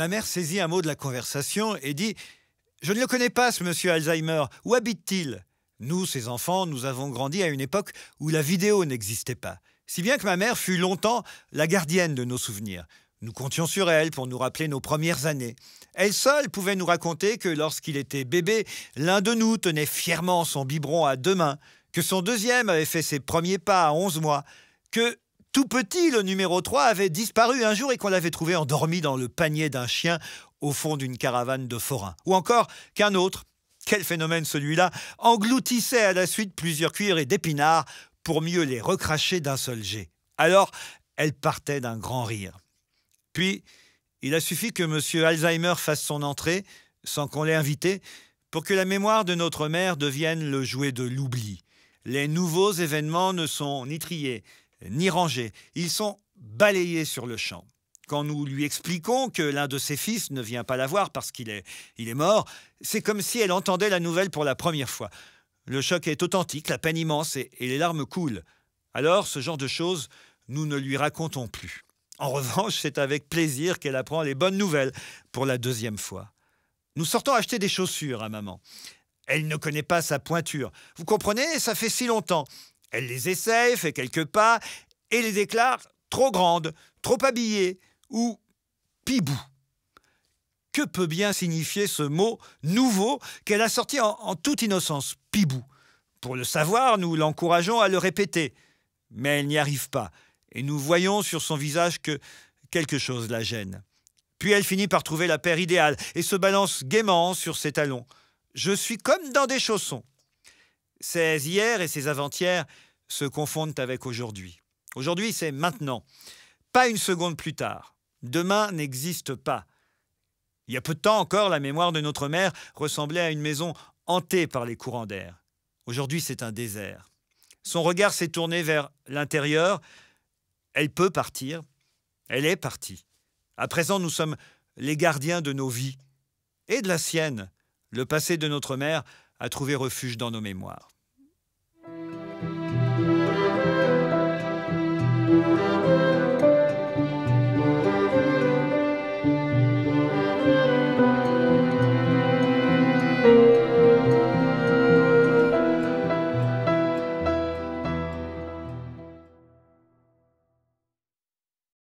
Ma mère saisit un mot de la conversation et dit « Je ne le connais pas, ce monsieur Alzheimer. Où habite-t-il » Nous, ses enfants, nous avons grandi à une époque où la vidéo n'existait pas. Si bien que ma mère fut longtemps la gardienne de nos souvenirs. Nous comptions sur elle pour nous rappeler nos premières années. Elle seule pouvait nous raconter que lorsqu'il était bébé, l'un de nous tenait fièrement son biberon à 2 mains, que son deuxième avait fait ses premiers pas à 11 mois, que tout petit, le numéro 3 avait disparu un jour et qu'on l'avait trouvé endormi dans le panier d'un chien au fond d'une caravane de forains. Ou encore qu'un autre, quel phénomène celui-là, engloutissait à la suite plusieurs cuillères d'épinards pour mieux les recracher d'un seul jet. Alors, elle partait d'un grand rire. Puis, il a suffi que M. Alzheimer fasse son entrée, sans qu'on l'ait invité, pour que la mémoire de notre mère devienne le jouet de l'oubli. Les nouveaux événements ne sont ni triés, ni rangés. Ils sont balayés sur le champ. Quand nous lui expliquons que l'un de ses fils ne vient pas la voir parce qu'il est mort, c'est comme si elle entendait la nouvelle pour la première fois. Le choc est authentique, la peine immense et les larmes coulent. Alors, ce genre de choses, nous ne lui racontons plus. En revanche, c'est avec plaisir qu'elle apprend les bonnes nouvelles pour la 2e fois. Nous sortons acheter des chaussures à maman. Elle ne connaît pas sa pointure. Vous comprenez, ça fait si longtemps. Elle les essaye, fait quelques pas et les déclare trop grandes, trop habillées ou pibou. Que peut bien signifier ce mot nouveau qu'elle a sorti en toute innocence, pibou? Pour le savoir, nous l'encourageons à le répéter. Mais elle n'y arrive pas. Et nous voyons sur son visage que quelque chose la gêne. Puis elle finit par trouver la paire idéale et se balance gaiement sur ses talons. Je suis comme dans des chaussons. Ces hier et ces avant-hier se confondent avec aujourd'hui. Aujourd'hui, c'est maintenant. Pas une seconde plus tard. Demain n'existe pas. Il y a peu de temps encore, la mémoire de notre mère ressemblait à une maison hantée par les courants d'air. Aujourd'hui, c'est un désert. Son regard s'est tourné vers l'intérieur. Elle peut partir. Elle est partie. À présent, nous sommes les gardiens de nos vies et de la sienne. Le passé de notre mère a trouvé refuge dans nos mémoires.